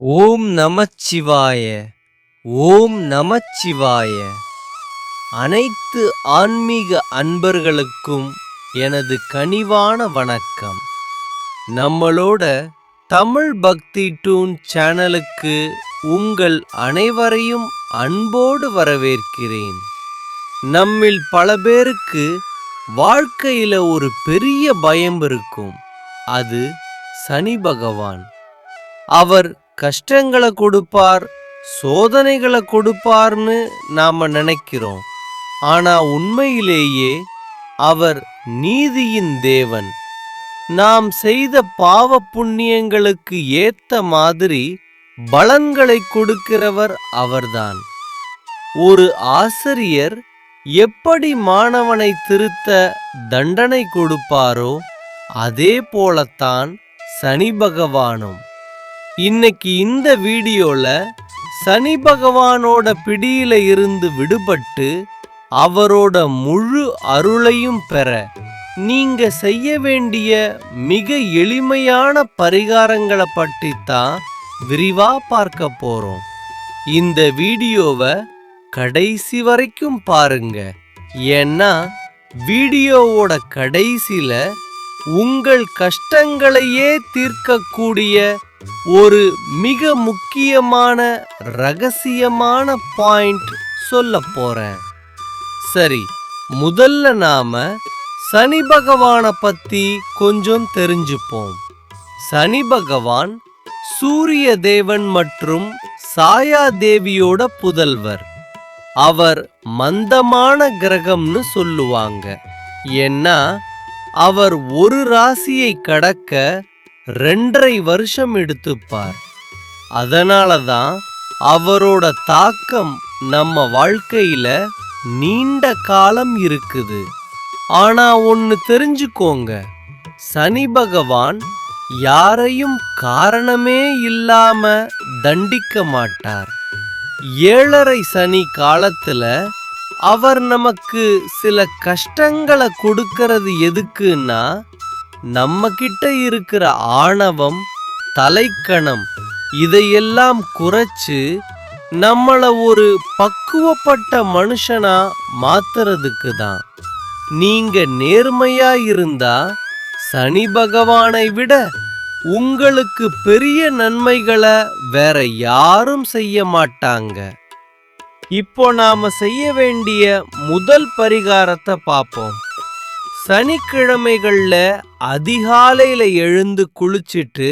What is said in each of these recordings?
ஓம் நமச்சிவாய. ஓம் நமச்சிவாய. அனைத்து ஆன்மீக அன்பர்களுக்கும் எனது கனிவான வணக்கம். நம்மளோட தமிழ் பக்தி டூன் சேனலுக்கு உங்கள் அனைவரையும் அன்போடு வரவேற்கிறேன். நம்மில் பல பேருக்கு வாழ்க்கையில ஒரு பெரிய பயம் இருக்கும். அது சனி பகவான். அவர் கஷ்டங்களை கொடுப்பார், சோதனைகளை கொடுப்பார்னு நாம நினைக்கிறோம். ஆனா உண்மையிலேயே அவர் நீதியின் தேவன். நாம் செய்த பாவ புண்ணியங்களுக்கு ஏத்த மாதிரி பலன்களை கொடுக்கிறவர் அவர்தான். ஒரு ஆசிரியர் எப்படி மாணவனை திருத்த தண்டனை கொடுப்பாரோ அதே போலத்தான் சனி பகவானும். இன்னைக்கு இந்த வீடியோல சனி பகவானோட பிடியில இருந்து விடுபட்டு அவரோட முழு அருளையும் பெற நீங்க செய்ய வேண்டிய மிக எளிமையான பரிகாரங்களை பற்றி தான் விரிவா பார்க்க போறோம். இந்த வீடியோவை கடைசி வரைக்கும் பாருங்க. ஏன்னா வீடியோவோட கடைசியில உங்கள் கஷ்டங்களையே தீர்க்கக்கூடிய ஒரு மிக முக்கியமான ரகசியமான பாயிண்ட் சொல்ல போறேன். சரி, முதல்ல நாம சனி பகவான பத்தி கொஞ்சம் தெரிஞ்சுப்போம். சனி பகவான் சூரிய தேவன் மற்றும் சாயா தேவியோட புதல்வர். அவர் மந்தமான கிரகம்னு சொல்லுவாங்க. ஏன்னா அவர் ஒரு ராசியை கடக்க 2.5 வருஷம் எடுத்துப்பார். அதனாலதான் அவரோட தாக்கம் நம்ம வாழ்க்கையில நீண்ட காலம் இருக்குது. ஆனா ஒன்னு தெரிஞ்சுக்கோங்க, சனி பகவான் யாரையும் காரணமே இல்லாம தண்டிக்க மாட்டார். 7.5 சனி காலத்துல அவர் நமக்கு சில கஷ்டங்களை கொடுக்கிறது எதுக்குன்னா, நம்ம கிட்ட இருக்கிற ஆணவம், தலைக்கணம் இதையெல்லாம் குறைச்சு நம்மள ஒரு பக்குவப்பட்ட மனுஷனா மாத்துறதுக்கு தான். நீங்க நேர்மையா இருந்தா சனி பகவானை விட உங்களுக்கு பெரிய நன்மைகளை வேற யாரும் செய்ய மாட்டாங்க. இப்போ நாம செய்ய வேண்டிய முதல் பரிகாரத்தை பார்ப்போம். சனிக்கிழமைகள்ல அதிகாலையில எழுந்து குளிச்சிட்டு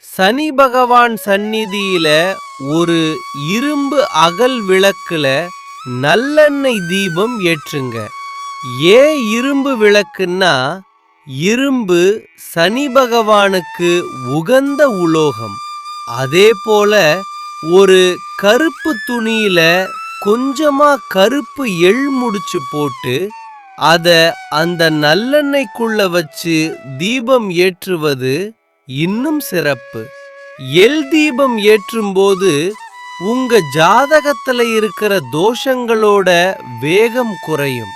சனி பகவான் சந்நிதியில ஒரு இரும்பு அகல் விளக்குல நல்லெண்ணெய் தீபம் ஏற்றுங்க. ஏன் இரும்பு விளக்குன்னா, இரும்பு சனி பகவானுக்கு உகந்த உலோகம். அதே போல ஒரு கருப்பு துணியில கொஞ்சமா கருப்பு எள் முடிச்சு போட்டு அத அந்த நல்லெண்ணெய்க்குள்ள வச்சு தீபம் ஏற்றுவது இன்னும் சிறப்பு. எள் தீபம் ஏற்றும் போது உங்க ஜாதகத்துல இருக்கிற தோஷங்களோட வேகம் குறையும்.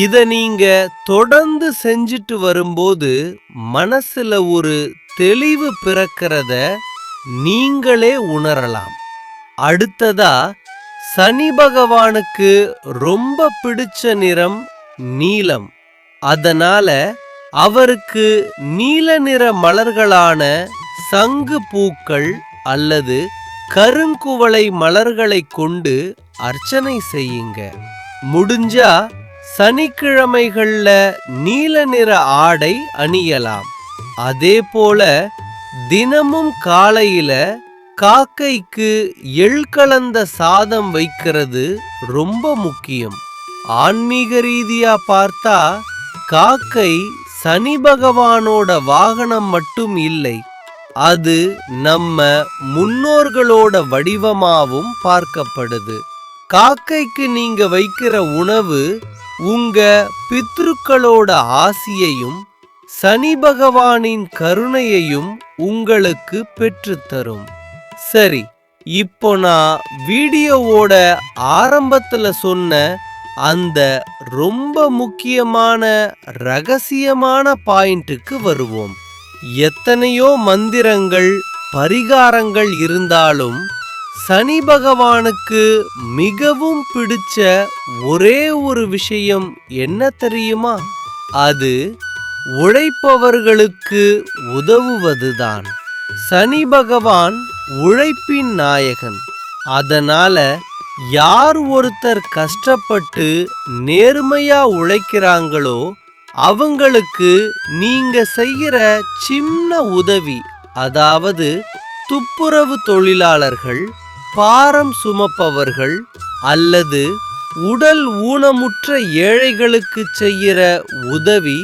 இத நீங்க தொடர்ந்து செஞ்சிட்டு வரும்போது மனசுல ஒரு தெளிவு பிறக்கிறத நீங்களே உணரலாம். அடுத்ததா, சனி பகவானுக்கு ரொம்ப பிடிச்ச நிறம் நீலம். அதனால அவருக்கு நீல நிற மலர்களான சங்கு பூக்கள் அல்லது கருங்குவளை மலர்களை கொண்டு அர்ச்சனை செய்யுங்க. முடிஞ்சா சனிக்கிழமைகள்ல நீல நிற ஆடை அணியலாம். அதே போல தினமும் காலையில காக்கைக்கு எள் கலந்த சாதம் வைக்கிறது ரொம்ப முக்கியம். ஆன்மீக ரீதியா பார்த்தா காக்கை சனி பகவானோட வாகனம் மட்டும் இல்லை, அது நம்ம முன்னோர்களோட வடிவமாவும் பார்க்கப்படுது. காக்கைக்கு நீங்க வைக்கிற உணவு உங்க பித்ருக்களோட ஆசியையும் சனி பகவானின் கருணையையும் உங்களுக்கு பெற்றுத்தரும். சரி, இப்போ நான் வீடியோவோட ஆரம்பத்துல சொன்ன அந்த ரொம்ப முக்கியமான ரகசியமான பாயிண்ட்டுக்கு வருவோம். எத்தனையோ மந்திரங்கள், பரிகாரங்கள் இருந்தாலும் சனி பகவானுக்கு மிகவும் பிடிச்ச ஒரே ஒரு விஷயம் என்ன தெரியுமா? அது உழைப்பவர்களுக்கு உதவுவதுதான். சனி பகவான் உழைப்பின் நாயகன். அதனால யார் ஒருத்தர் கஷ்டப்பட்டு நேர்மையா உழைக்கிறாங்களோ அவங்களுக்கு நீங்க செய்யற சின்ன உதவி, அதாவது துப்புரவு தொழிலாளர்கள், பாரம் சுமப்பவர்கள் அல்லது உடல் ஊனமுற்ற ஏழைகளுக்கு செய்யற உதவி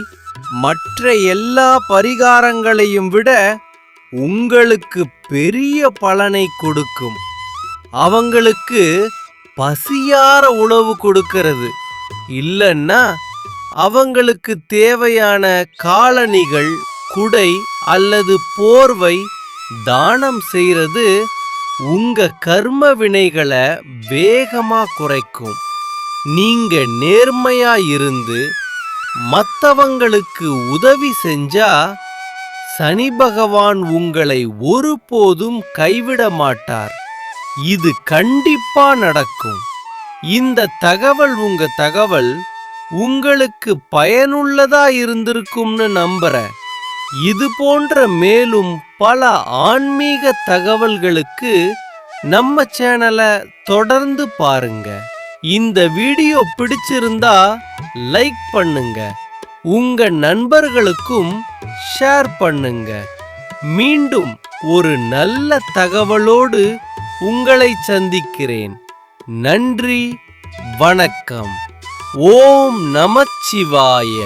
மற்ற எல்லா பரிகாரங்களையும் விட உங்களுக்கு பெரிய பலனை கொடுக்கும். அவங்களுக்கு பசியார உணவு கொடுக்கிறது, இல்லன்னா அவங்களுக்கு தேவையான காலணிகள், குடை அல்லது போர்வை தானம் செய்யறது உங்க கர்ம வினைகளை வேகமா குறைக்கும். நீங்க நேர்மையா இருந்து மத்தவங்களுக்கு உதவி செஞ்சா சனி பகவான் உங்களை ஒருபோதும் கைவிட மாட்டார். இது கண்டிப்பா நடக்கும். இந்த தகவல் உங்களுக்கு பயனுள்ளதா இருந்திருக்கும்னு நம்புறேன். இது போன்ற மேலும் பல ஆன்மீக தகவல்களுக்கு நம்ம சேனலை தொடர்ந்து பாருங்க. இந்த வீடியோ பிடிச்சிருந்தா லைக் பண்ணுங்க, உங்க நண்பர்களுக்கும் ஷேர் பண்ணுங்க. மீண்டும் ஒரு நல்ல தகவலோடு உங்களை சந்திக்கிறேன். நன்றி, வணக்கம். ஓம் நமச்சிவாய.